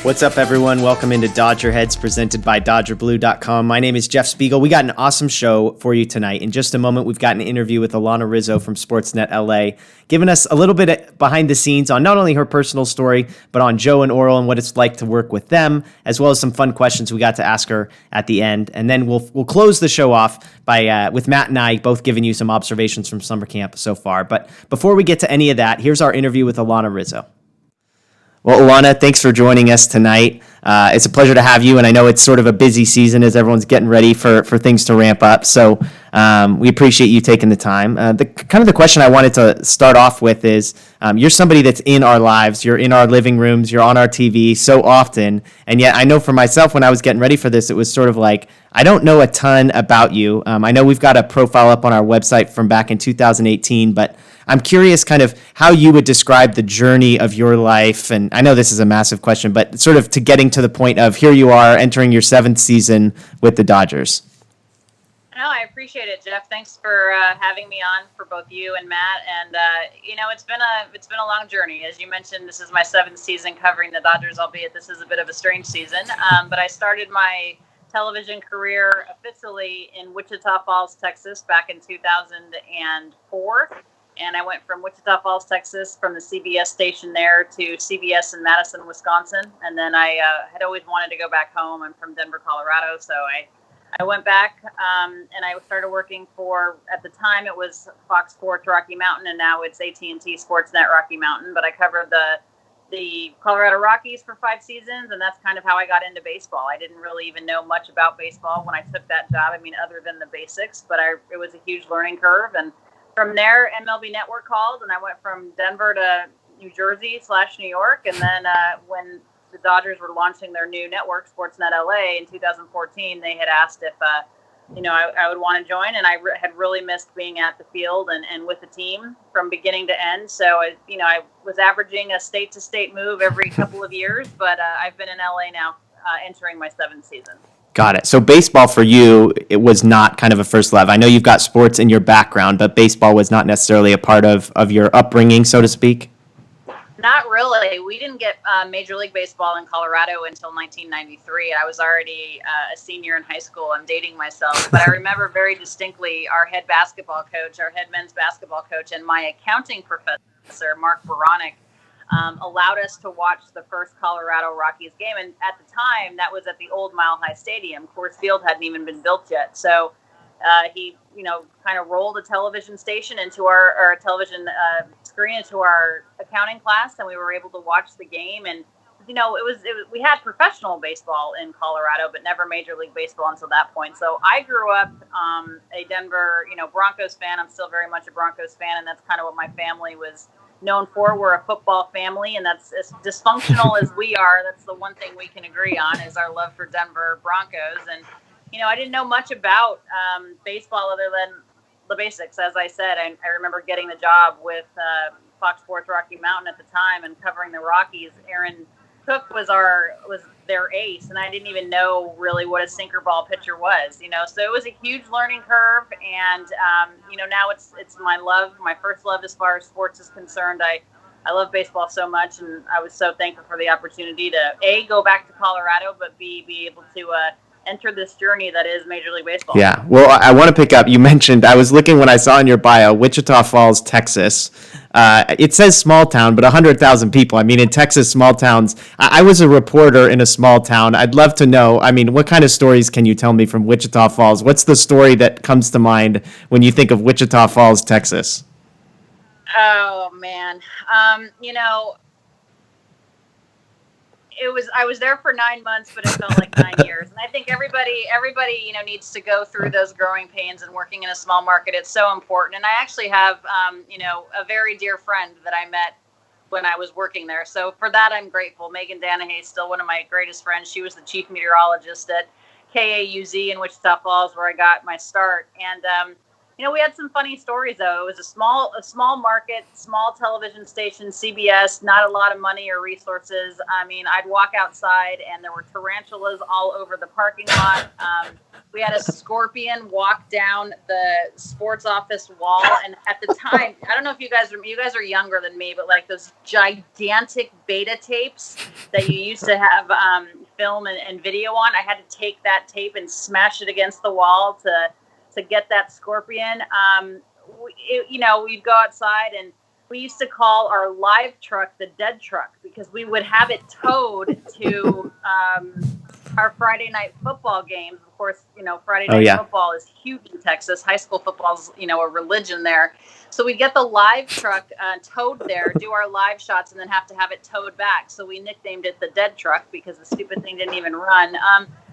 What's up, everyone? Welcome into DodgerHeads, presented by DodgerBlue.com. My name is Jeff Spiegel. We got an awesome show for you tonight. In just a moment, we've got an interview with Alanna Rizzo from SportsNet LA, giving us a little bit behind the scenes on not only her personal story, but on Joe and Orel and what it's like to work with them, as well as some fun questions we got to ask her at the end. And then we'll close the show off by with Matt and I both giving you some observations from summer camp so far. But before we get to any of that, here's our interview with Alanna Rizzo. Well, Alanna, thanks for joining us tonight. It's a pleasure to have you, and I know it's sort of a busy season as everyone's getting ready for things to ramp up, so we appreciate you taking the time. The question I wanted to start off with is, you're somebody that's in our lives, you're in our living rooms, you're on our TV so often, and yet I know for myself when I was getting ready for this, it was sort of like, I don't know a ton about you. I know we've got a profile up on our website from back in 2018, but I'm curious kind of how you would describe the journey of your life. And I know this is a massive question, but sort of to getting to the point of here you are entering your 7th season with the Dodgers. No, I appreciate it, Jeff. Thanks for having me on, for both you and Matt. And it's been a long journey. As you mentioned, this is my 7th season covering the Dodgers, albeit this is a bit of a strange season. But I started my television career officially in Wichita Falls, Texas, back in 2004. And I went from Wichita Falls, Texas, from the CBS station there to CBS in Madison, Wisconsin. And then I had always wanted to go back home. I'm from Denver, Colorado. So I went back and I started working for, at the time, it was Fox Sports Rocky Mountain, and now it's AT&T SportsNet Rocky Mountain. But I covered the Colorado Rockies for 5 seasons, and that's kind of how I got into baseball. I didn't really even know much about baseball when I took that job. I mean, other than the basics, but it was a huge learning curve. And from there, MLB Network called, and I went from Denver to New Jersey/New York. And then when the Dodgers were launching their new network, SportsNet LA, in 2014, they had asked if I would want to join. And I had really missed being at the field and with the team from beginning to end. So I was averaging a state-to-state move every couple of years, but I've been in LA now, entering my 7th season. Got it. So baseball for you, it was not kind of a first love. I know you've got sports in your background, but baseball was not necessarily a part of your upbringing, so to speak? Not really. We didn't get Major League Baseball in Colorado until 1993. I was already a senior in high school. I'm dating myself. But I remember very distinctly our head basketball coach, our head men's basketball coach, and my accounting professor, Mark Veronic, allowed us to watch the first Colorado Rockies game. And at the time, that was at the old Mile High Stadium. Coors Field hadn't even been built yet. So he, kind of rolled a television station into our television screen into our accounting class, and we were able to watch the game. And, we had professional baseball in Colorado, but never Major League Baseball until that point. So I grew up a Denver, Broncos fan. I'm still very much a Broncos fan, and that's kind of what my family was known for. We're a football family, and that's as dysfunctional as we are. That's the one thing we can agree on is our love for Denver Broncos. And, I didn't know much about baseball other than the basics. As I said, I remember getting the job with Fox Sports Rocky Mountain at the time and covering the Rockies. Aaron Cook was their ace, and I didn't even know really what a sinker ball pitcher was, so it was a huge learning curve. And now it's my first love as far as sports is concerned. I love baseball so much, and I was so thankful for the opportunity to go back to Colorado, but be able to enter this journey that is Major League Baseball. Yeah, well, I want to pick up, you mentioned, I was looking when I saw in your bio, Wichita Falls, Texas. It says small town, but 100,000 people. I mean, in Texas, small towns. I was a reporter in a small town. I'd love to know, what kind of stories can you tell me from Wichita Falls? What's the story that comes to mind when you think of Wichita Falls, Texas? Oh, man. I was there for 9 months, but it felt like 9 years. And I think everybody, needs to go through those growing pains, and working in a small market, it's so important. And I actually have, a very dear friend that I met when I was working there. So for that, I'm grateful. Megan Danahay is still one of my greatest friends. She was the chief meteorologist at KAUZ in Wichita Falls, where I got my start. And, we had some funny stories though. It was a small market, small television station, CBS, not a lot of money or resources. I mean, I'd walk outside and there were tarantulas all over the parking lot. We had a scorpion walk down the sports office wall, and at the time, I don't know if you guys are younger than me, but like those gigantic beta tapes that you used to have film and video on, I had to take that tape and smash it against the wall to get that scorpion. We'd go outside, and we used to call our live truck the dead truck because we would have it towed to our Friday night football games. Of course, Friday night football is huge in Texas. High school football is, a religion there. So we'd get the live truck towed there, do our live shots, and then have to have it towed back. So we nicknamed it the dead truck because the stupid thing didn't even run.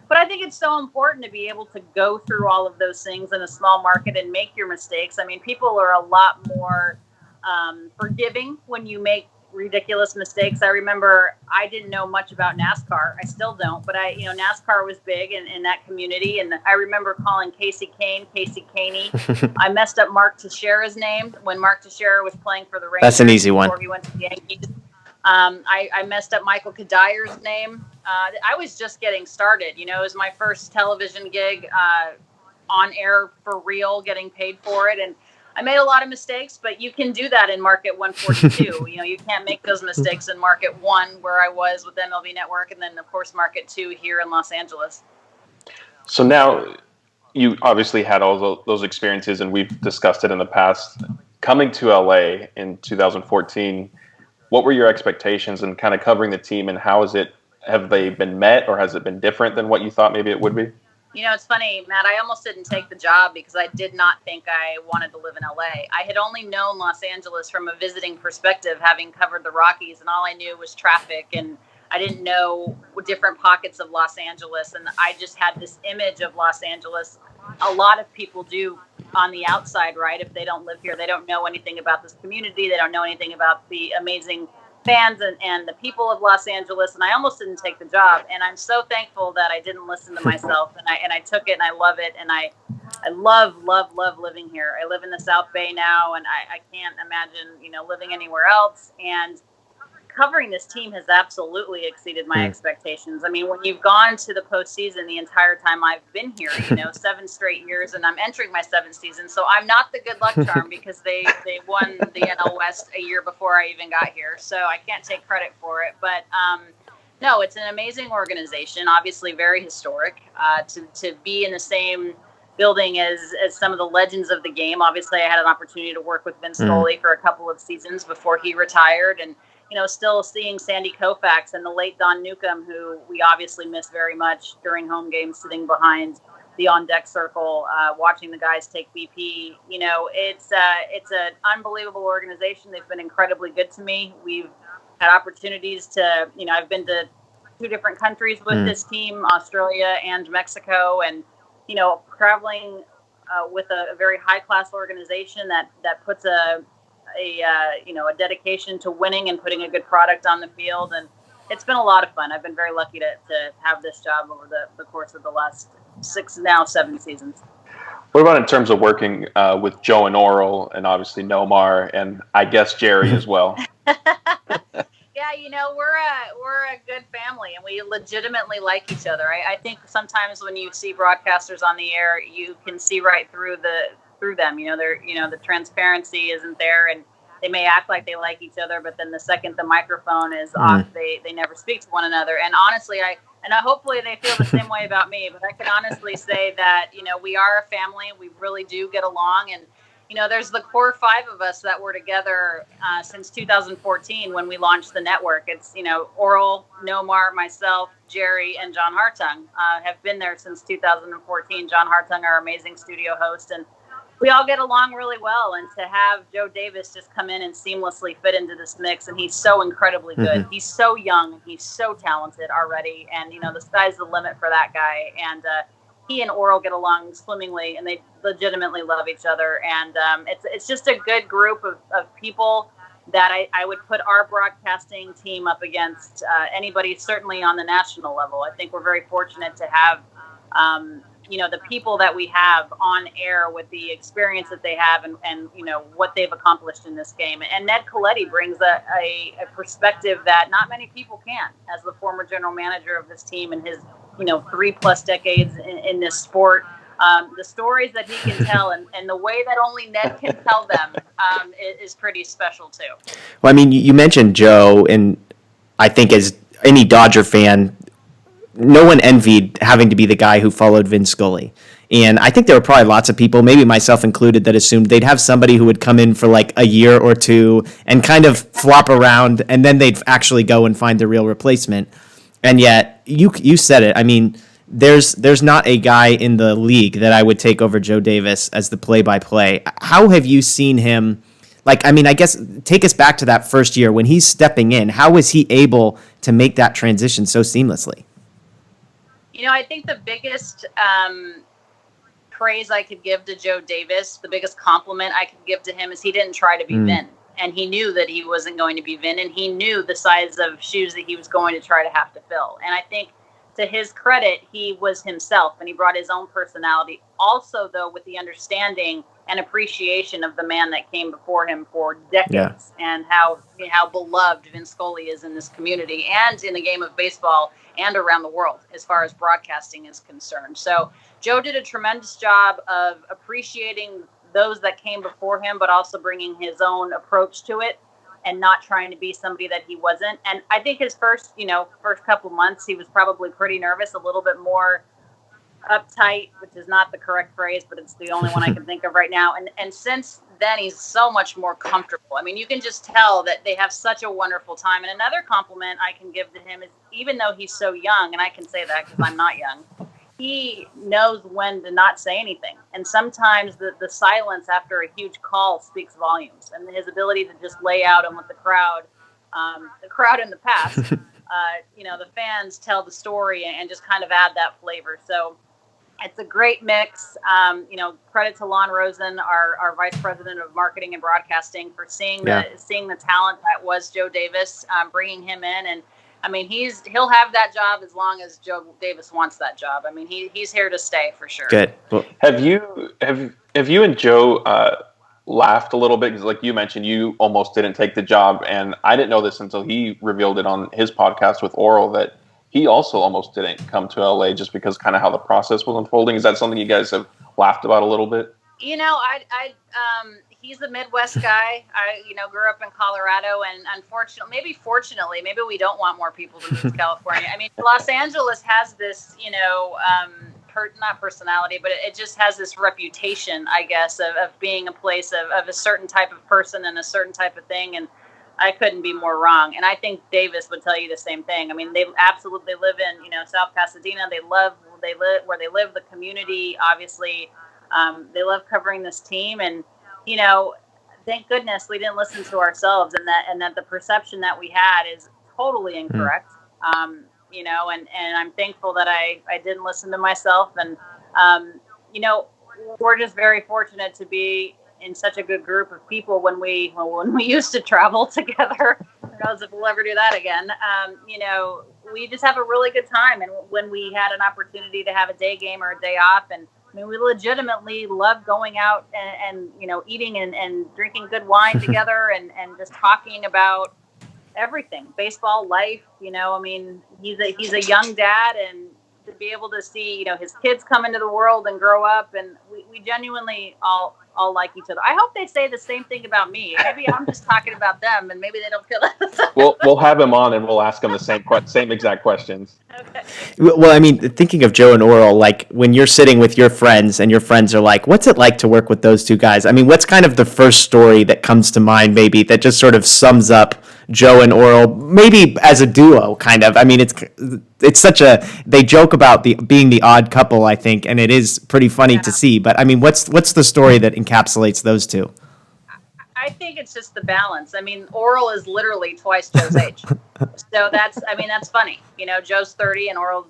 But I think it's so important to be able to go through all of those things in a small market and make your mistakes. I mean, people are a lot more forgiving when you make ridiculous mistakes. I remember I didn't know much about NASCAR. I still don't, but NASCAR was big in that community. And I remember calling Casey Caney. I messed up Mark Teixeira's name when Mark Teixeira was playing for the Rangers. That's an easy one. Before he went to the Yankees. I messed up Michael Kadyr's name. I was just getting started. It was my first television gig on air for real, getting paid for it. And I made a lot of mistakes, but you can do that in Market 142. You can't make those mistakes in Market 1, where I was with MLB Network, and then, of course, Market 2 here in Los Angeles. So now you obviously had all those experiences, and we've discussed it in the past. Coming to LA in 2014, what were your expectations and kind of covering the team, and have they been met, or has it been different than what you thought maybe it would be? It's funny, Matt, I almost didn't take the job because I did not think I wanted to live in LA. I had only known Los Angeles from a visiting perspective, having covered the Rockies, and all I knew was traffic, and I didn't know different pockets of Los Angeles, and I just had this image of Los Angeles. A lot of people do on the outside, right? If they don't live here, they don't know anything about this community. They don't know anything about the amazing fans and the people of Los Angeles, and I almost didn't take the job. And I'm so thankful that I didn't listen to myself, and I took it, and I love it, and I love living here. I live in the South Bay now, and I can't imagine living anywhere else. And covering this team has absolutely exceeded my expectations. I mean, when you've gone to the postseason the entire time I've been here, 7 straight years, and I'm entering my 7th season. So I'm not the good luck charm because they won the NL West a year before I even got here. So I can't take credit for it. But no, it's an amazing organization, obviously very historic. To be in the same building as some of the legends of the game. Obviously, I had an opportunity to work with Vin Scully for a couple of seasons before he retired, and still seeing Sandy Koufax and the late Don Newcomb, who we obviously miss very much during home games, sitting behind the on-deck circle, watching the guys take BP. It's an unbelievable organization. They've been incredibly good to me. We've had opportunities to, I've been to 2 different countries with this team, Australia and Mexico, and, traveling with a very high-class organization that puts a dedication to winning and putting a good product on the field. And it's been a lot of fun. I've been very lucky to have this job over the course of the last 7 seasons. What about in terms of working with Joe and Orel, and obviously Nomar, and I guess Jerry as well? Yeah, we're a good family, and we legitimately like each other. I think sometimes when you see broadcasters on the air, you can see right through them. The transparency isn't there, and they may act like they like each other, but then the second the microphone is off, they never speak to one another. And honestly, hopefully they feel the same way about me, but I can honestly say that, we are a family. We really do get along. And, there's the core 5 of us that were together since 2014 when we launched the network. It's, Orel, Nomar, myself, Jerry, and John Hartung have been there since 2014. John Hartung, our amazing studio host, and we all get along really well. And to have Joe Davis just come in and seamlessly fit into this mix, and he's so incredibly good. He's so young, and he's so talented already, and the sky's the limit for that guy. And he and Orel get along swimmingly, and they legitimately love each other. And it's just a good group of people that I would put our broadcasting team up against anybody, certainly on the national level. I think we're very fortunate to have the people that we have on air with the experience that they have and what they've accomplished in this game. And Ned Colletti brings a perspective that not many people can, as the former general manager of this team and his 3+ decades in this sport. The stories that he can tell and the way that only Ned can tell them is pretty special too. Well, I mean, you mentioned Joe, and I think as any Dodger fan, no one envied having to be the guy who followed Vin Scully. And I think there were probably lots of people, maybe myself included, that assumed they'd have somebody who would come in for like a year or two and kind of flop around, and then they'd actually go and find the real replacement. And yet, you said it. I mean, there's not a guy in the league that I would take over Joe Davis as the play-by-play. How have you seen him? Like, I mean, I guess take us back to that first year when he's stepping in. How was he able to make that transition so seamlessly? I think the biggest praise I could give to Joe Davis, the biggest compliment I could give to him is he didn't try to be Vin. And he knew that he wasn't going to be Vin, and he knew the size of shoes that he was going to try to have to fill. And I think to his credit, he was himself, and he brought his own personality. Also, though, with the understanding and appreciation of the man that came before him for decades, and how beloved Vin Scully is in this community and in the game of baseball and around the world as far as broadcasting is concerned. So Joe did a tremendous job of appreciating those that came before him, but also bringing his own approach to it and not trying to be somebody that he wasn't. And I think his first couple months, he was probably pretty nervous, a little bit more uptight, which is not the correct phrase, but it's the only one I can think of right now. And since then, he's so much more comfortable. I mean, you can just tell that they have such a wonderful time. And another compliment I can give to him is, even though he's so young, and I can say that because I'm not young, he knows when to not say anything. And sometimes the silence after a huge call speaks volumes. And his ability to just lay out and let the crowd in the past, the fans tell the story and just kind of add that flavor. So it's a great mix. Credit to Lon Rosen, our vice president of marketing and broadcasting, for seeing the talent that was Joe Davis, bringing him in. And I mean, he'll have that job as long as Joe Davis wants that job. I mean, he's here to stay for sure. Good. Well, have you and Joe laughed a little bit? Because like you mentioned, you almost didn't take the job, and I didn't know this until he revealed it on his podcast with Orel that he also almost didn't come to LA just because kind of how the process was unfolding. Is that something you guys have laughed about a little bit? He's a Midwest guy. I grew up in Colorado, and fortunately, maybe we don't want more people to move to California. I mean, Los Angeles has this, not personality, but it just has this reputation, I guess, of being a place of a certain type of person and a certain type of thing. And I couldn't be more wrong. And I think Davis would tell you the same thing. I mean, they absolutely live in, South Pasadena. They live where they live, the community, obviously. They love covering this team. And, thank goodness we didn't listen to ourselves, and that the perception that we had is totally incorrect. And I'm thankful that I didn't listen to myself. And, we're just very fortunate to be in such a good group of people when we used to travel together. Who knows if we'll ever do that again. We just have a really good time. And when we had an opportunity to have a day game or a day off, and I mean, we legitimately love going out and eating and drinking good wine together and just talking about everything, baseball, life. I mean, he's a young dad, and to be able to see, his kids come into the world and grow up, and we genuinely all like each other. I hope they say the same thing about me. Maybe I'm just talking about them, and maybe they don't feel that. We'll have him on, and we'll ask him the same exact questions. Okay. Well, I mean, thinking of Joe and Orel, like when you're sitting with your friends and your friends are like, what's it like to work with those two guys? I mean, what's kind of the first story that comes to mind maybe that just sort of sums up Joe and Orel, maybe as a duo, kind of? I mean, it's such they joke about being the odd couple, I think, and it is pretty funny to see. But I mean, what's the story that encapsulates those two? I think it's just the balance. I mean, Orel is literally twice Joe's age. So that's funny. Joe's 30 and Orel,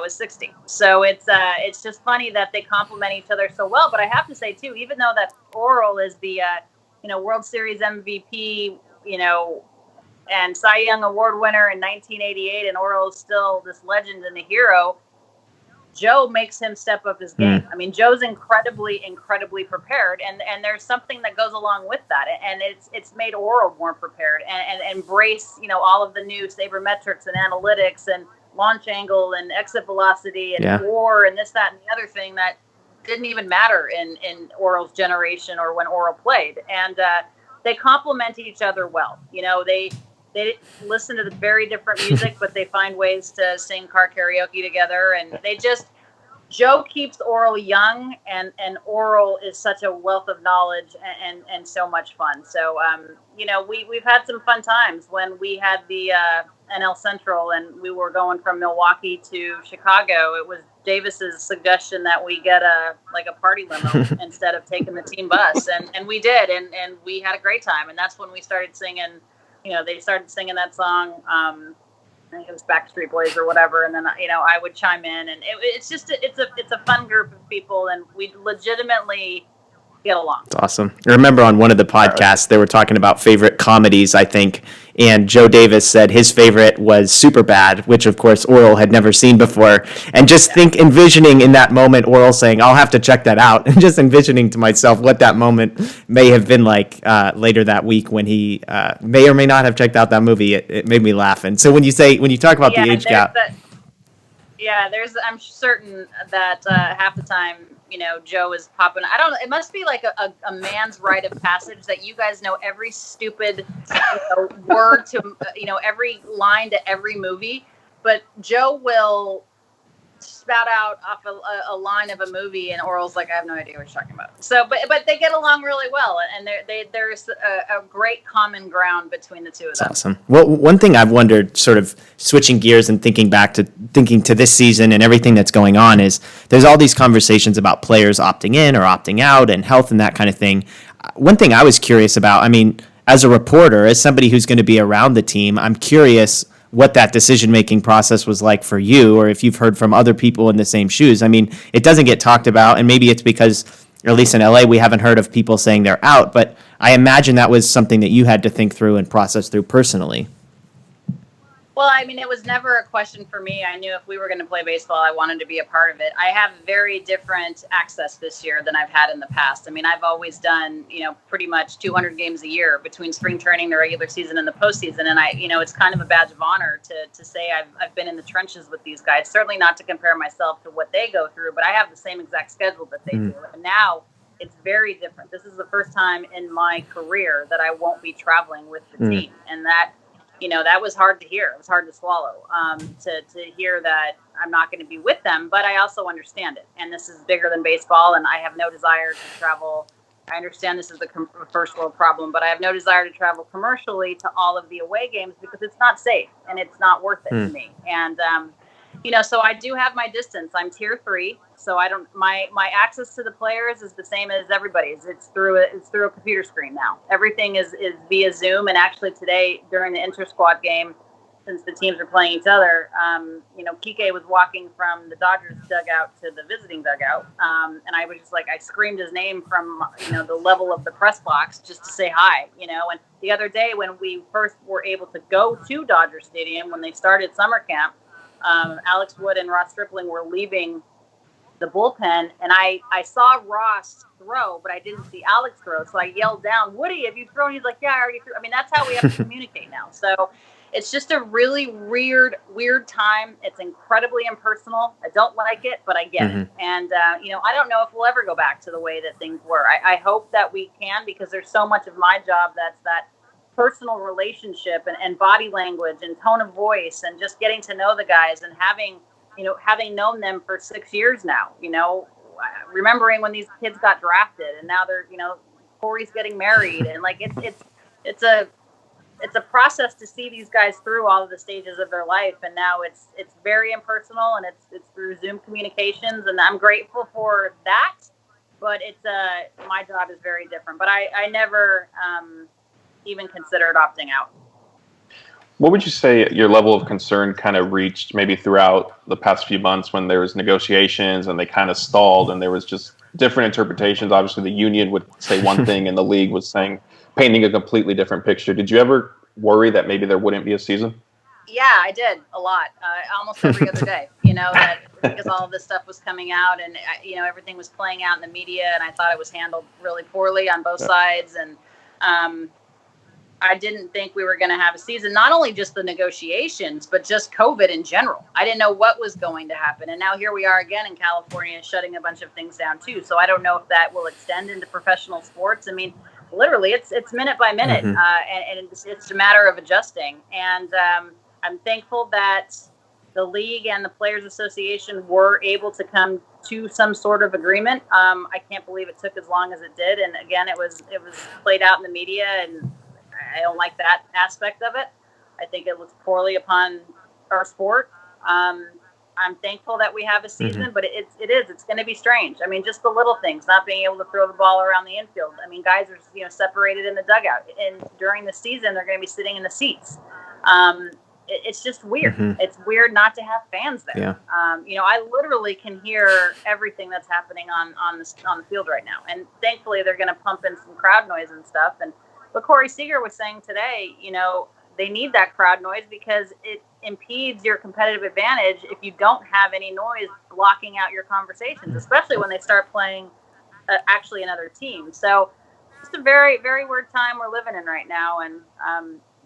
is 60. So it's just funny that they complement each other so well. But I have to say too, even though that Orel is the World Series MVP, and Cy Young Award winner in 1988, and Orel is still this legend and a hero, Joe makes him step up his game. I mean, Joe's incredibly prepared, and there's something that goes along with that, and it's made Orel more prepared and embrace, all of the new sabermetrics and analytics and launch angle and exit velocity and WAR and this, that, and the other thing that didn't even matter in Orel's generation or when Orel played. And they complement each other well. They listen to the very different music, but they find ways to sing car karaoke together. And Joe keeps Orel young, and Orel is such a wealth of knowledge and so much fun. So, we've had some fun times when we had the NL Central and we were going from Milwaukee to Chicago. It was Davis's suggestion that we get a party limo instead of taking the team bus. And we did, and we had a great time. And that's when we started singing. They started singing that song. I think it was Backstreet Boys or whatever, and then I would chime in, and it's a fun group of people, and we legitimately get along. It's awesome. I remember on one of the podcasts they were talking about favorite comedies, I think, and Joe Davis said his favorite was Superbad, which of course Orel had never seen before, and just envisioning in that moment Orel saying, "I'll have to check that out," and just envisioning to myself what that moment may have been like later that week when he may or may not have checked out that movie. It made me laugh. And so when you talk about the age gap, I'm certain that half the time, Joe is popping. It must be like a man's rite of passage that you guys know every stupid word to, every line to every movie. But Joe will spout out off a line of a movie, and Orel's like, I have no idea what you're talking about. So, but they get along really well, and there's a great common ground between the two of them. That's awesome. Well, one thing I've wondered, sort of switching gears and thinking to this season and everything that's going on, is there's all these conversations about players opting in or opting out and health and that kind of thing. One thing I was curious about, I mean, as a reporter, as somebody who's going to be around the team, I'm curious what that decision-making process was like for you, or if you've heard from other people in the same shoes. I mean, it doesn't get talked about, and maybe it's because, or at least in LA, we haven't heard of people saying they're out, but I imagine that was something that you had to think through and process through personally. Well, I mean, it was never a question for me. I knew if we were going to play baseball, I wanted to be a part of it. I have very different access this year than I've had in the past. I mean, I've always done, pretty much 200 games a year between spring training, the regular season, and the postseason. And it's kind of a badge of honor to say I've been in the trenches with these guys. Certainly not to compare myself to what they go through, but I have the same exact schedule that they do. And now it's very different. This is the first time in my career that I won't be traveling with the team. And that was hard to hear. It was hard to swallow, to hear that I'm not going to be with them, but I also understand it. And this is bigger than baseball, and I have no desire to travel. I understand this is the first world problem, but I have no desire to travel commercially to all of the away games because it's not safe and it's not worth it to me. And, so I do have my distance. I'm tier 3. So my access to the players is the same as everybody's. It's through a computer screen now. Everything is via Zoom. And actually today during the inter-squad game, since the teams are playing each other, Kike was walking from the Dodgers dugout to the visiting dugout. And I was just like, I screamed his name from, the level of the press box just to say hi, and the other day when we first were able to go to Dodger Stadium, when they started summer camp, Alex Wood and Ross Stripling were leaving the bullpen, and I saw Ross throw, but I didn't see Alex throw. So I yelled down, "Woody, have you thrown?" He's like, "Yeah, I already threw." I mean, that's how we have to communicate now. So it's just a really weird time. It's incredibly impersonal. I don't like it, but I get it. And, I don't know if we'll ever go back to the way that things were. I hope that we can, because there's so much of my job that's that personal relationship and body language and tone of voice and just getting to know the guys and having known them for 6 years now, remembering when these kids got drafted and now they're, Corey's getting married, and like, it's a process to see these guys through all of the stages of their life. And now it's very impersonal, and it's through Zoom communications, and I'm grateful for that, but my job is very different, but I never, even considered opting out. What would you say your level of concern kind of reached maybe throughout the past few months when there was negotiations and they kind of stalled and there was just different interpretations? Obviously, the union would say one thing and the league was painting a completely different picture. Did you ever worry that maybe there wouldn't be a season? Yeah, I did a lot, almost every other day. that because all of this stuff was coming out and, everything was playing out in the media, and I thought it was handled really poorly on both sides. And I didn't think we were going to have a season, not only just the negotiations, but just COVID in general. I didn't know what was going to happen. And now here we are again in California shutting a bunch of things down too. So I don't know if that will extend into professional sports. I mean, literally it's minute by minute, and it's a matter of adjusting. And I'm thankful that the league and the Players Association were able to come to some sort of agreement. I can't believe it took as long as it did. And again, it was played out in the media, and I don't like that aspect of it. I think it looks poorly upon our sport. I'm thankful that we have a season, but it's going to be strange. I mean, just the little things, not being able to throw the ball around the infield. I mean, guys are separated in the dugout, and during the season they're going to be sitting in the seats. It's just weird. It's weird not to have fans there. Yeah. I literally can hear everything that's happening on the field right now, and thankfully they're going to pump in some crowd noise and stuff. But Corey Seager was saying today, they need that crowd noise because it impedes your competitive advantage if you don't have any noise blocking out your conversations, especially when they start playing actually another team. So it's a very, very weird time we're living in right now. And,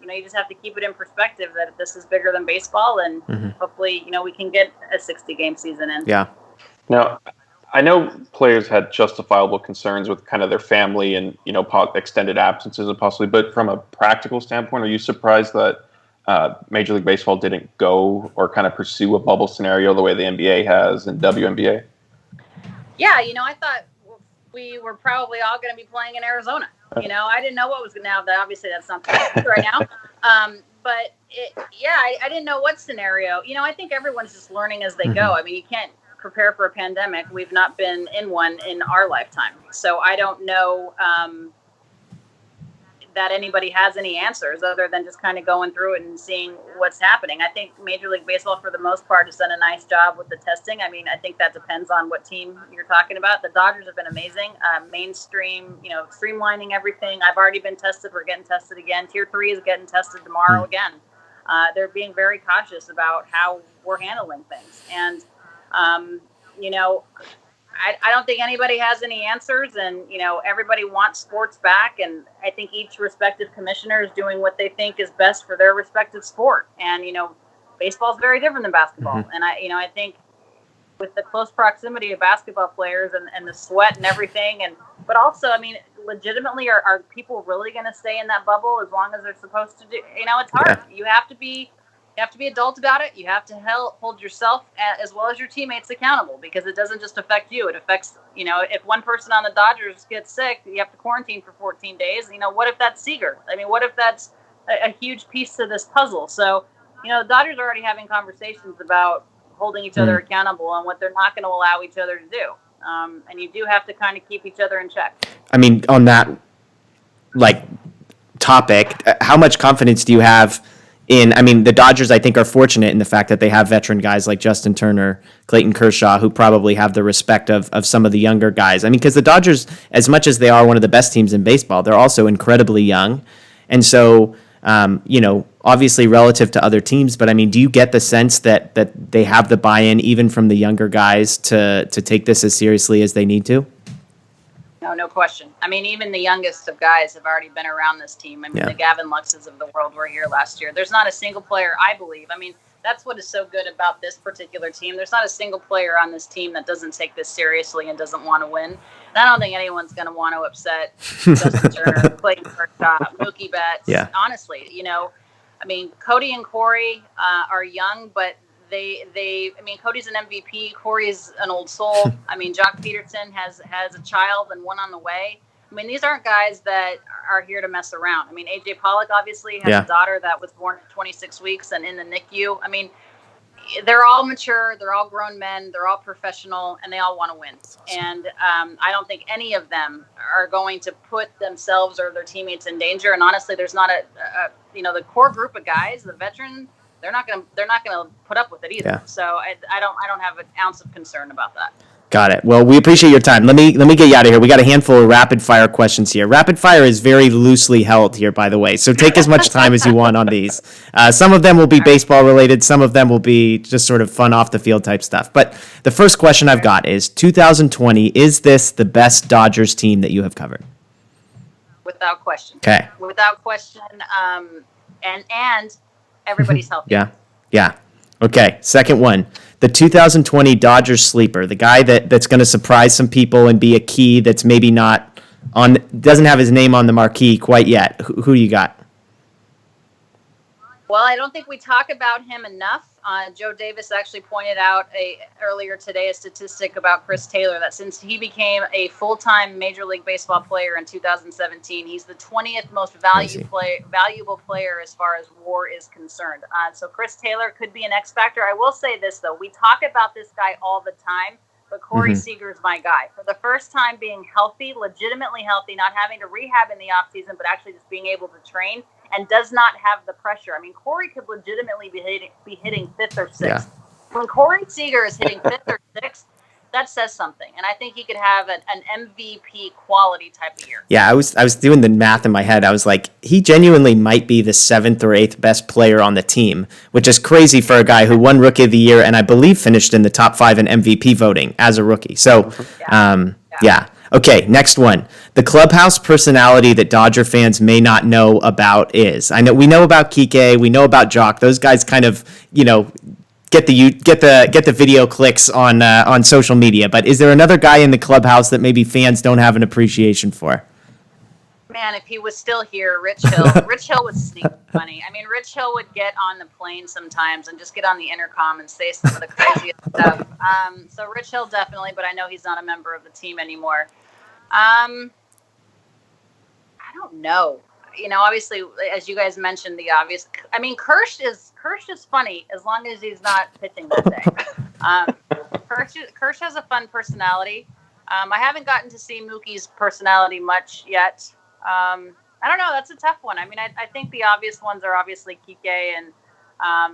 you just have to keep it in perspective that this is bigger than baseball, and hopefully, we can get a 60-game season in. Yeah. Now, I know players had justifiable concerns with kind of their family and, extended absences and possibly, but from a practical standpoint, are you surprised that Major League Baseball didn't go or kind of pursue a bubble scenario the way the NBA has and WNBA? Yeah, I thought we were probably all going to be playing in Arizona. I didn't know what was going to happen. Obviously, that's not the case right now. But I didn't know what scenario. I think everyone's just learning as they go. I mean, you can't prepare for a pandemic. We've not been in one in our lifetime. So I don't know that anybody has any answers other than just kind of going through it and seeing what's happening. I think Major League Baseball, for the most part, has done a nice job with the testing. I mean, I think that depends on what team you're talking about. The Dodgers have been amazing. Mainstream, streamlining everything. I've already been tested. We're getting tested again. Tier 3 is getting tested tomorrow again. They're being very cautious about how we're handling things. And, I don't think anybody has any answers, and, everybody wants sports back. And I think each respective commissioner is doing what they think is best for their respective sport. And, baseball is very different than basketball. And I think with the close proximity of basketball players and the sweat and everything, but also, I mean, legitimately, are people really going to stay in that bubble as long as they're supposed to do? It's hard. Yeah. You have to be adult about it. You have to hold yourself as well as your teammates accountable, because it doesn't just affect you. It affects, if one person on the Dodgers gets sick, you have to quarantine for 14 days. What if that's Seager? I mean, what if that's a huge piece to this puzzle? So, the Dodgers are already having conversations about holding each other accountable and what they're not going to allow each other to do. And you do have to kind of keep each other in check. I mean, on that, topic, how much confidence do you have the Dodgers, I think, are fortunate in the fact that they have veteran guys like Justin Turner, Clayton Kershaw, who probably have the respect of some of the younger guys. I mean, because the Dodgers, as much as they are one of the best teams in baseball, they're also incredibly young. And so, obviously relative to other teams, but I mean, do you get the sense that they have the buy-in even from the younger guys to take this as seriously as they need to? No question. I mean, even the youngest of guys have already been around this team. I mean, the Gavin Luxes of the world were here last year. There's not a single player, I believe. I mean, that's what is so good about this particular team. There's not a single player on this team that doesn't take this seriously and doesn't want to win. And I don't think anyone's going to want to upset Justin Turner, Clayton Kershaw, Mookie Betts. Yeah. Honestly, I mean, Cody and Corey are young, but Cody's an MVP. Corey's an old soul. I mean, Jock Peterson has a child and one on the way. I mean, these aren't guys that are here to mess around. I mean, AJ Pollock obviously has a daughter that was born at 26 weeks and in the NICU. I mean, they're all mature. They're all grown men. They're all professional, and they all want to win. And I don't think any of them are going to put themselves or their teammates in danger. And honestly, there's not the core group of guys, the veterans, they're not going to put up with it either. Yeah. So I don't have an ounce of concern about that. Got it. Well, we appreciate your time. Let me get you out of here. We got a handful of rapid fire questions here. Rapid fire is very loosely held here, by the way. So take as much time as you want on these. Some of them will be baseball related. Some of them will be just sort of fun off the field type stuff. But the first question I've got is 2020. Is this the best Dodgers team that you have covered? Without question. Okay. Without question. And everybody's healthy. Yeah. Okay. Second one. The 2020 Dodgers sleeper, the guy that's going to surprise some people and be a key that's maybe not doesn't have his name on the marquee quite yet. Who do you got? Well, I don't think we talk about him enough. Joe Davis actually pointed out earlier today a statistic about Chris Taylor that since he became a full-time Major League Baseball player in 2017, he's the 20th most valuable player as far as WAR is concerned. So Chris Taylor could be an X factor. I will say this though: we talk about this guy all the time, but Corey Seager's my guy. For the first time, being healthy, legitimately healthy, not having to rehab in the offseason, but actually just being able to train. And does not have the pressure. I mean, Corey could legitimately be hitting fifth or sixth. Yeah. When Corey Seager is hitting fifth or sixth, that says something. And I think he could have an MVP quality type of year. Yeah, I was doing the math in my head. I was like, he genuinely might be the 7th or 8th best player on the team, which is crazy for a guy who won Rookie of the Year and I believe finished in the top 5 in MVP voting as a rookie. So, yeah. Okay, next one. The clubhouse personality that Dodger fans may not know about is. We know about Kike, we know about Jock. Those guys kind of, get the video clicks on social media. But is there another guy in the clubhouse that maybe fans don't have an appreciation for? Man, if he was still here, Rich Hill. Rich Hill was sneaky funny. I mean, Rich Hill would get on the plane sometimes and just get on the intercom and say some of the craziest stuff. So Rich Hill definitely, but I know he's not a member of the team anymore. I don't know. Obviously, as you guys mentioned, the obvious. I mean, Kirsch is funny as long as he's not pitching that day. Kirsch has a fun personality. I haven't gotten to see Mookie's personality much yet. I don't know. That's a tough one. I mean, I think the obvious ones are obviously Kike and, I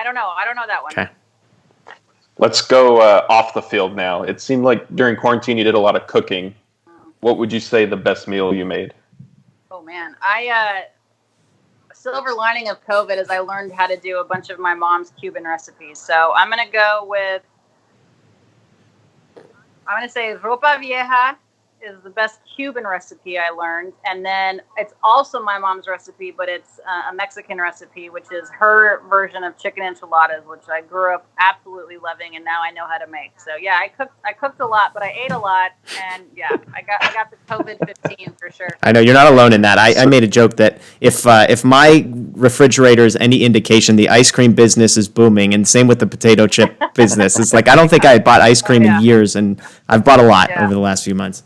don't know. I don't know that one. Okay. Let's go off the field now. It seemed like during quarantine you did a lot of cooking. What would you say the best meal you made? Oh, man. Silver lining of COVID is I learned how to do a bunch of my mom's Cuban recipes. So I'm going to go with, I'm going to say ropa vieja is the best Cuban recipe I learned. And then it's also my mom's recipe, but it's a Mexican recipe, which is her version of chicken enchiladas, which I grew up absolutely loving, and now I know how to make. So yeah, I cooked a lot, but I ate a lot, and yeah, I got the COVID-15 for sure. I know you're not alone in that. I made a joke that if my refrigerator is any indication, the ice cream business is booming, and same with the potato chip business. It's like I don't think I had bought ice cream in years, and I've bought a lot over the last few months.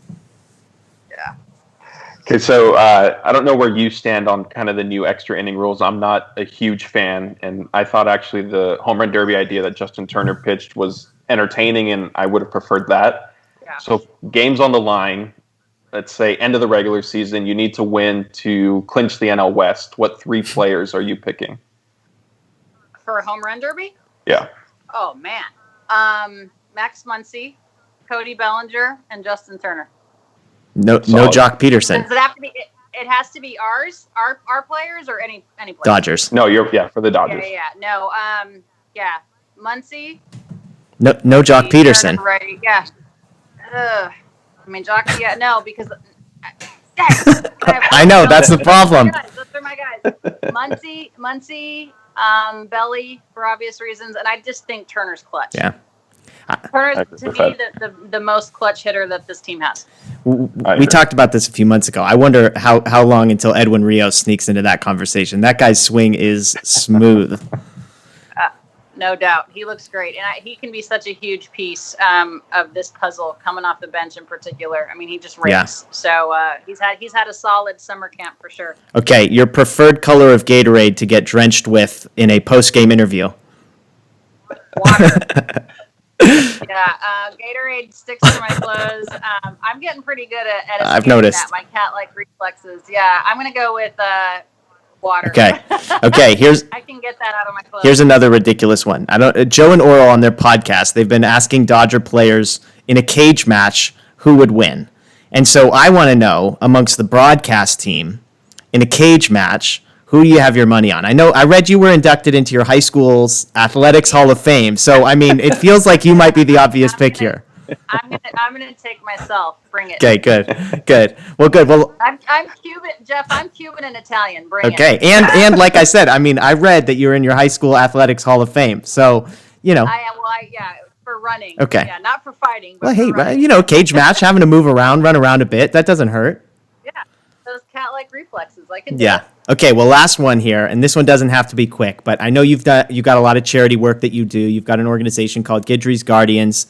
Okay, so I don't know where you stand on kind of the new extra inning rules. I'm not a huge fan, and I thought actually the home run derby idea that Justin Turner pitched was entertaining, and I would have preferred that. Yeah. So games on the line, let's say end of the regular season, you need to win to clinch the NL West. What 3 players are you picking? For a home run derby? Yeah. Oh, man. Max Muncy, Cody Bellinger, and Justin Turner. No Jock Peterson. Does it have to be? It has to be ours, our players, or any players? Dodgers. No, for the Dodgers. No, Muncy. No Jock Peterson. Right? Yeah. I mean Jock. Yeah, no, because. I know that's the problem. Those are my guys. Muncy, Belly for obvious reasons, and I just think Turner's clutch. Yeah. Turner's to me the most clutch hitter that this team has. We talked about this a few months ago. I wonder how long until Edwin Rios sneaks into that conversation. That guy's swing is smooth. No doubt. He looks great. And he can be such a huge piece of this puzzle coming off the bench in particular. I mean, he just rakes. Yeah. So he's had a solid summer camp for sure. Okay, your preferred color of Gatorade to get drenched with in a post-game interview? Water. Yeah, Gatorade sticks to my clothes. I'm getting pretty good at I've noticed that. My cat-like reflexes. Yeah, I'm going to go with water. Okay. Okay. I can get that out of my clothes. Here's another ridiculous one. Joe and Orel on their podcast, they've been asking Dodger players in a cage match who would win. And so I want to know, amongst the broadcast team, in a cage match, who do you have your money on? I read you were inducted into your high school's Athletics Hall of Fame. So, I mean, it feels like you might be the obvious pick here. I'm gonna take myself. Bring it. Okay, good. Well, good. Well, I'm Cuban, Jeff. I'm Cuban and Italian. Bring it. Okay, and like I said, I mean, I read that you were in your high school Athletics Hall of Fame. So, for running. Okay. Yeah, not for fighting. But Well, hey, for running. cage match, having to move around, run around a bit, that doesn't hurt. Yeah, those cat-like reflexes. I can do Yeah. it. Okay, well, last one here, and this one doesn't have to be quick, but I know you got a lot of charity work that you do. You've got an organization called Guidry's Guardians,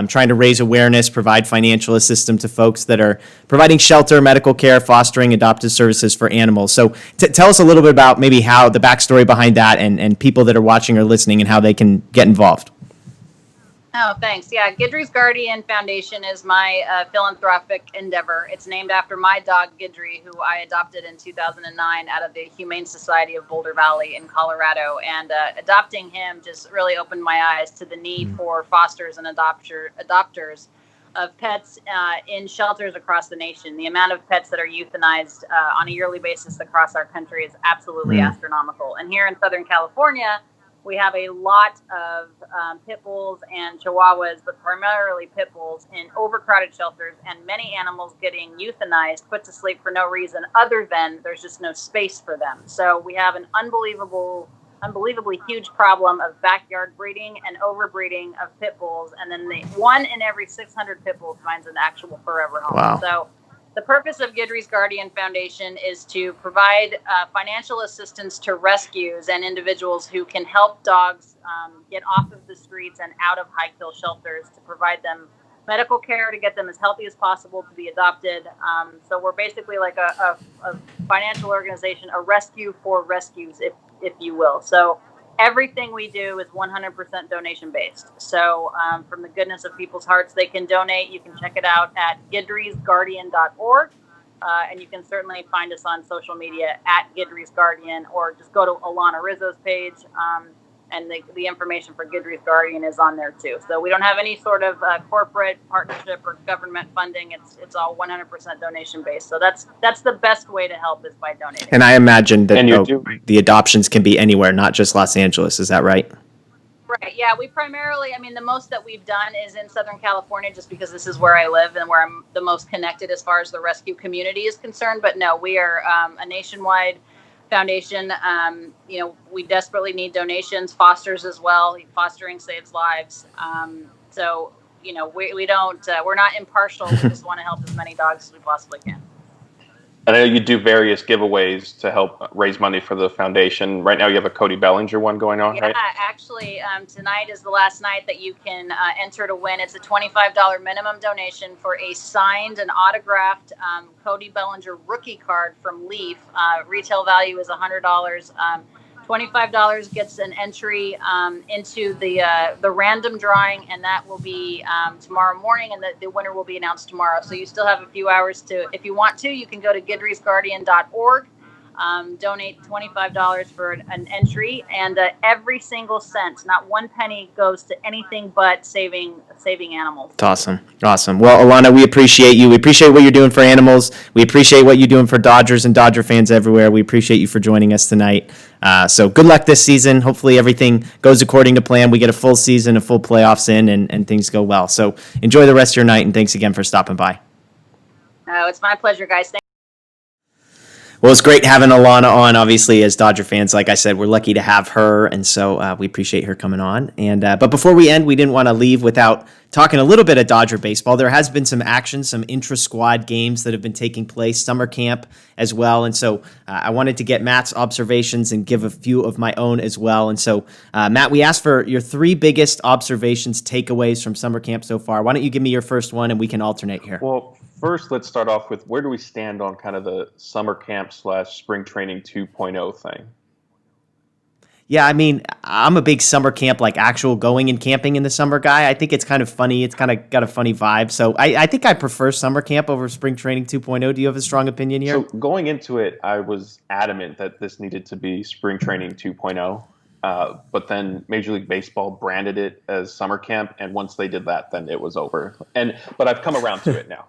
trying to raise awareness, provide financial assistance to folks that are providing shelter, medical care, fostering adoptive services for animals. So tell us a little bit about maybe how the backstory behind that and people that are watching or listening and how they can get involved. Oh, thanks. Yeah, Guidry's Guardian Foundation is my philanthropic endeavor. It's named after my dog, Guidry, who I adopted in 2009 out of the Humane Society of Boulder Valley in Colorado. And adopting him just really opened my eyes to the need for fosters and adopters of pets in shelters across the nation. The amount of pets that are euthanized on a yearly basis across our country is absolutely astronomical. And here in Southern California, we have a lot of pit bulls and chihuahuas, but primarily pit bulls in overcrowded shelters, and many animals getting euthanized, put to sleep for no reason other than there's just no space for them. So we have an unbelievably huge problem of backyard breeding and overbreeding of pit bulls, and then one in every 600 pit bulls finds an actual forever home. Wow. So the purpose of Guidry's Guardian Foundation is to provide financial assistance to rescues and individuals who can help dogs get off of the streets and out of high-kill shelters, to provide them medical care, to get them as healthy as possible to be adopted. So we're basically like a financial organization, a rescue for rescues, if you will. So everything we do is 100% donation-based. So from the goodness of people's hearts, they can donate. You can check it out at guidrysguardian.org. And you can certainly find us on social media at Guidry's Guardian, or just go to Alanna Rizzo's page. And the information for Guidry's Guardian is on there too. So we don't have any sort of corporate partnership or government funding. It's all 100% donation based. So that's the best way to help, is by donating. And I imagine that the adoptions can be anywhere, not just Los Angeles. Is that right? Right. Yeah. We primarily, the most that we've done is in Southern California, just because this is where I live and where I'm the most connected as far as the rescue community is concerned. But no, we are a nationwide foundation. We desperately need donations, fosters as well. Fostering saves lives. We don't, we're not impartial. We just want to help as many dogs as we possibly can. I know you do various giveaways to help raise money for the foundation. Right now you have a Cody Bellinger one going on, right? Yeah, actually, tonight is the last night that you can enter to win. It's a $25 minimum donation for a signed and autographed Cody Bellinger rookie card from Leaf. Retail value is $100. $25 gets an entry into the random drawing, and that will be tomorrow morning, and the winner will be announced tomorrow. So you still have a few hours to, if you want to, you can go to guidrysguardian.org, donate $25 for an entry, and every single cent, not one penny, goes to anything but saving animals. That's awesome. Well, Alanna, we appreciate you. We appreciate what you're doing for animals. We appreciate what you're doing for Dodgers and Dodger fans everywhere. We appreciate you for joining us tonight. So good luck this season. Hopefully everything goes according to plan. We get a full season, a full playoffs in, and things go well. So enjoy the rest of your night, and thanks again for stopping by. Oh, it's my pleasure, guys. Well, it's great having Alanna on. Obviously, as Dodger fans, like I said, we're lucky to have her, and so we appreciate her coming on. And but before we end, we didn't want to leave without talking a little bit of Dodger baseball. There has been some action, some intra-squad games that have been taking place, summer camp as well. And so I wanted to get Matt's observations and give a few of my own as well. And so, Matt, we asked for your 3 biggest observations, takeaways from summer camp so far. Why don't you give me your first one, and we can alternate here. Well, first, let's start off with, where do we stand on kind of the summer camp / spring training 2.0 thing? Yeah, I mean, I'm a big summer camp, like actual going and camping in the summer guy. I think it's kind of funny. It's kind of got a funny vibe. So I think I prefer summer camp over spring training 2.0. Do you have a strong opinion So here? going into it, I was adamant that this needed to be spring training 2.0. But then Major League Baseball branded it as summer camp, and once they did that, then it was over. But I've come around to it now.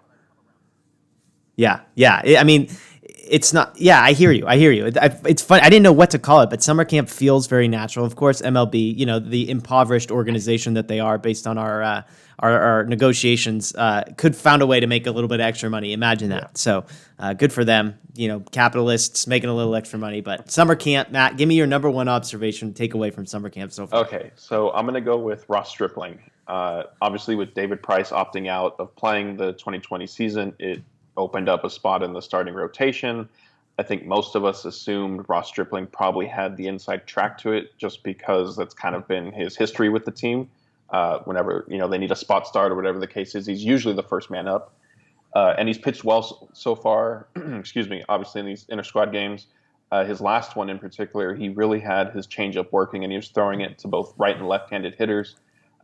Yeah, yeah. I mean, it's not. Yeah, I hear you. I hear you. It's fun. I didn't know what to call it, but summer camp feels very natural. Of course, MLB, the impoverished organization that they are, based on our negotiations, could found a way to make a little bit of extra money. Imagine that. Yeah. So good for them. Capitalists making a little extra money. But summer camp, Matt, give me your number one observation takeaway from summer camp so far. Okay, so I'm going to go with Ross Stripling. Obviously, with David Price opting out of playing the 2020 season, it opened up a spot in the starting rotation. I think most of us assumed Ross Stripling probably had the inside track to it, just because that's kind of been his history with the team. Whenever they need a spot start or whatever the case is, he's usually the first man up, and he's pitched well so far. Excuse me. Obviously, in these inter squad games, his last one in particular, he really had his changeup working, and he was throwing it to both right and left-handed hitters.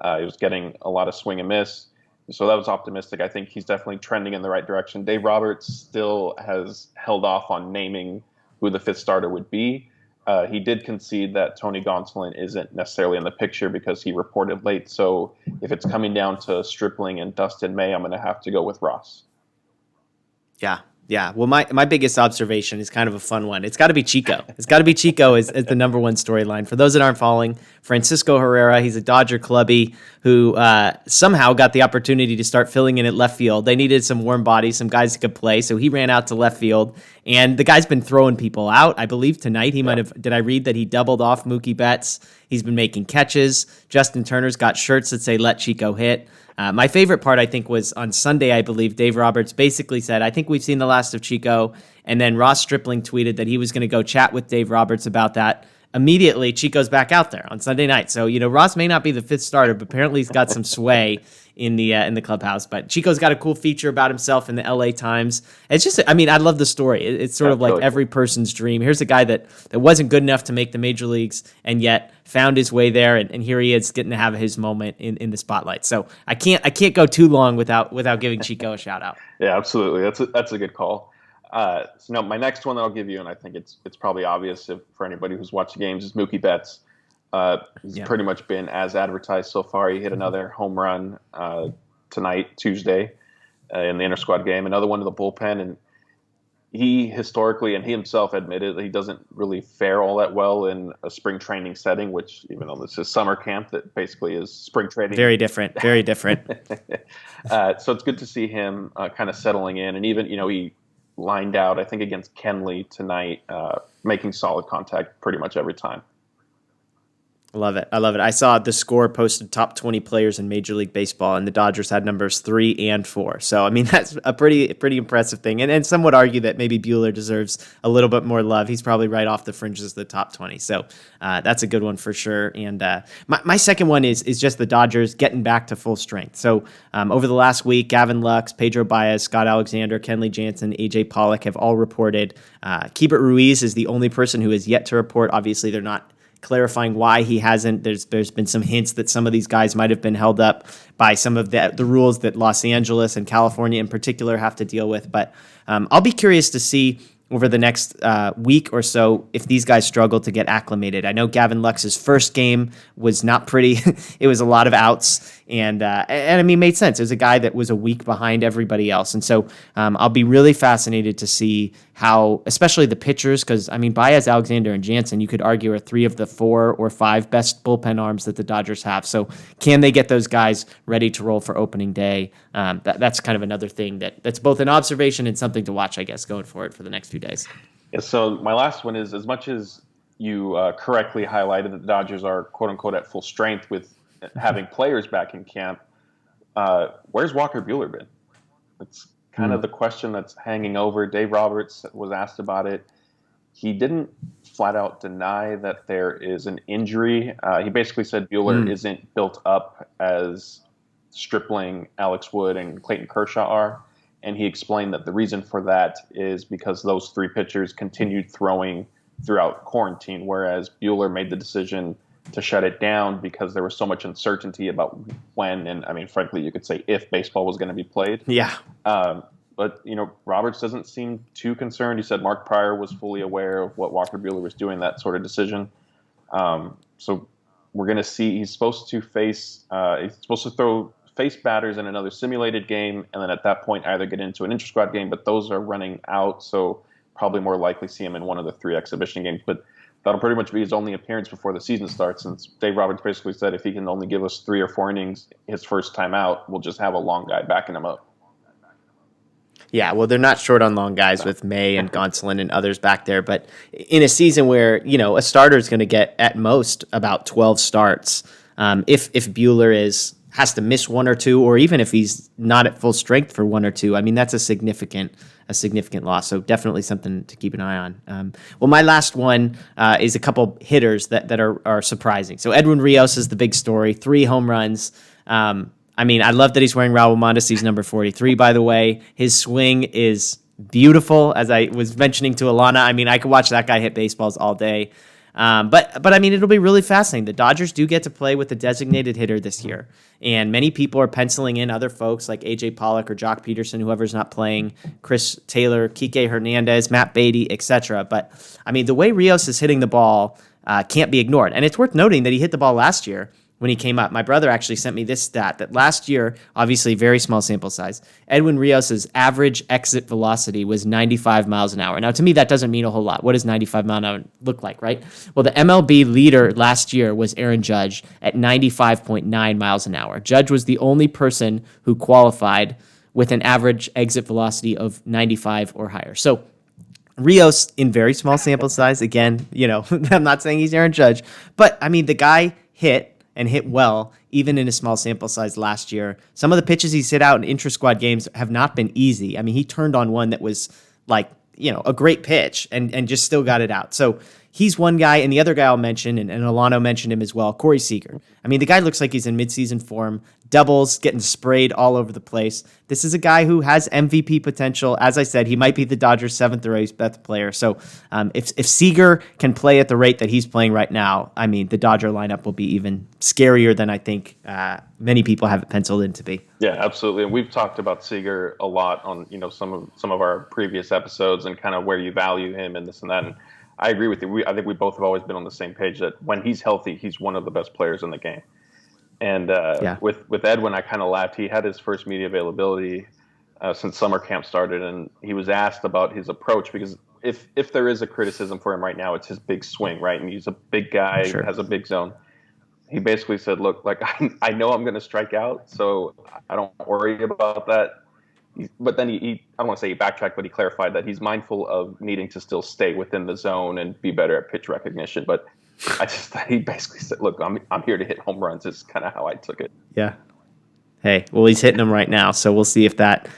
He was getting a lot of swing and miss. So that was optimistic. I think he's definitely trending in the right direction. Dave Roberts still has held off on naming who the fifth starter would be. He did concede that Tony Gonsolin isn't necessarily in the picture because he reported late. So if it's coming down to Stripling and Dustin May, I'm going to have to go with Ross. Yeah. Yeah. Well, my biggest observation is kind of a fun one. It's got to be Chico. It's got to be Chico as the number one storyline. For those that aren't following, Francisco Herrera, he's a Dodger clubby who somehow got the opportunity to start filling in at left field. They needed some warm bodies, some guys who could play. So he ran out to left field, and the guy's been throwing people out. I believe tonight he might have, did I read that he doubled off Mookie Betts? He's been making catches. Justin Turner's got shirts that say "Let Chico hit." My favorite part, I think, was on Sunday, I believe, Dave Roberts basically said, I think we've seen the last of Chico. And then Ross Stripling tweeted that he was going to go chat with Dave Roberts about that. Immediately, Chico's back out there on Sunday night. So, Ross may not be the fifth starter, but apparently he's got some sway in the clubhouse. But Chico's got a cool feature about himself in the LA Times. It's just, I love the story. It's sort of like every person's dream. Here's a guy that wasn't good enough to make the major leagues and yet found his way there, and here he is getting to have his moment in the spotlight. So I can't go too long without giving Chico a shout out. Yeah, absolutely. That's a good call. So no, my next one that I'll give you, and I think it's probably obvious for anybody who's watched the games, is Mookie Betts. He's pretty much been as advertised so far. He hit another home run tonight, Tuesday, in the inter-squad game. Another one to the bullpen, and he historically, and he himself admitted that he doesn't really fare all that well in a spring training setting, which, even though this is summer camp, that basically is spring training. Very different, very different. So it's good to see him kind of settling in, and even, he lined out, I think, against Kenley tonight, making solid contact pretty much every time. I love it. I saw the score posted top 20 players in Major League Baseball, and the Dodgers had numbers 3 and 4. So, that's a pretty impressive thing. And some would argue that maybe Buehler deserves a little bit more love. He's probably right off the fringes of the top 20. So that's a good one for sure. And my second one is just the Dodgers getting back to full strength. So over the last week, Gavin Lux, Pedro Baez, Scott Alexander, Kenley Jansen, AJ Pollock have all reported. Keibert Ruiz is the only person who has yet to report. Obviously, they're not clarifying why he hasn't. There's been some hints that some of these guys might have been held up by some of the rules that Los Angeles and California in particular have to deal with. But I'll be curious to see over the next week or so if these guys struggle to get acclimated. I know Gavin Lux's first game was not pretty. It was a lot of outs, and made sense. It was a guy that was a week behind everybody else. And so I'll be really fascinated to see how, especially the pitchers, because, Baez, Alexander, and Jansen, you could argue, are 3 of the 4 or 5 best bullpen arms that the Dodgers have. So can they get those guys ready to roll for opening day? That's kind of another thing that's both an observation and something to watch, I guess, going forward for the next few days. Yeah, so my last one is, as much as you correctly highlighted that the Dodgers are, quote-unquote, at full strength with having players back in camp, where's Walker Buehler been? It's kind of the question that's hanging over. Dave Roberts was asked about it. He didn't flat out deny that there is an injury. He basically said Buehler isn't built up as Stripling, Alex Wood, and Clayton Kershaw are. And he explained that the reason for that is because those 3 pitchers continued throwing throughout quarantine, whereas Buehler made the decision to shut it down because there was so much uncertainty about when, and I mean, frankly, you could say if baseball was going to be played. Yeah. But, Roberts doesn't seem too concerned. He said Mark Pryor was fully aware of what Walker Buehler was doing, that sort of decision. So we're going to see he's supposed to face batters in another simulated game, and then at that point either get into an inter-squad game, but those are running out, so probably more likely see him in one of the 3 exhibition games. But that'll pretty much be his only appearance before the season starts, since Dave Roberts basically said if he can only give us 3 or 4 innings his first time out, we'll just have a long guy backing him up. Yeah, well, they're not short on long guys with May and Gonsolin and others back there. But in a season where, a starter is going to get at most about 12 starts, if Buehler has to miss 1 or 2, or even if he's not at full strength for 1 or 2, I mean, that's a significant loss. So definitely something to keep an eye on. Well, my last one is a couple hitters that are surprising. So Edwin Rios is the big story, 3 home runs. I love that he's wearing Raul Mondesi's number 43, by the way. His swing is beautiful, as I was mentioning to Alanna. I could watch that guy hit baseballs all day. But it'll be really fascinating. The Dodgers do get to play with a designated hitter this year. And many people are penciling in other folks like A.J. Pollock or Jock Peterson, whoever's not playing, Chris Taylor, Kike Hernandez, Matt Beatty, etc. But, the way Rios is hitting the ball can't be ignored. And it's worth noting that he hit the ball last year when he came up. My brother actually sent me this stat that last year, obviously very small sample size, Edwin Rios' average exit velocity was 95 miles an hour. Now, to me, that doesn't mean a whole lot. What does 95 miles an hour look like, right? Well, the MLB leader last year was Aaron Judge at 95.9 miles an hour. Judge was the only person who qualified with an average exit velocity of 95 or higher. So Rios, in very small sample size, again, I'm not saying he's Aaron Judge, but the guy hit well, even in a small sample size last year. Some of the pitches he's hit out in intra-squad games have not been easy. He turned on one that was a great pitch and just still got it out. So he's one guy, and the other guy I'll mention, and Alano mentioned him as well, Corey Seager. The guy looks like he's in midseason form, doubles, getting sprayed all over the place. This is a guy who has MVP potential. As I said, he might be the Dodgers' 7th or 8th best player. So if Seager can play at the rate that he's playing right now, the Dodger lineup will be even scarier than I think many people have it penciled in to be. Yeah, absolutely. And we've talked about Seager a lot on some of our previous episodes and kind of where you value him and this and that. And I agree with you. I think we both have always been on the same page that when he's healthy, he's one of the best players in the game. And with Edwin, I kind of laughed. He had his first media availability since summer camp started, and he was asked about his approach because if there is a criticism for him right now, it's his big swing, right? And he's a big guy, Sure. Has a big zone. He basically said, look, I know I'm going to strike out, so I don't worry about that. But then he I don't want to say he backtracked, but he clarified that he's mindful of needing to still stay within the zone and be better at pitch recognition. But he basically said, look, I'm here to hit home runs. It's kind of how I took it. Yeah. Hey, well, he's hitting them right now, so we'll see if that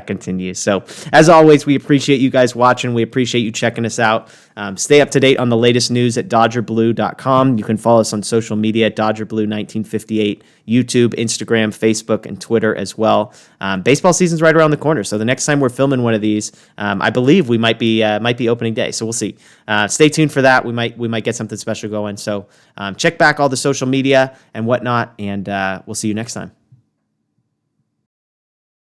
continues. So, as always, we appreciate you guys watching. We appreciate you checking us out. Stay up to date on the latest news at DodgerBlue.com. You can follow us on social media at DodgerBlue1958, YouTube, Instagram, Facebook, and Twitter as well. Baseball season's right around the corner, so the next time we're filming one of these, I believe we might be opening day. So we'll see. Stay tuned for that. We might get something special going. So check back all the social media and whatnot, and we'll see you next time.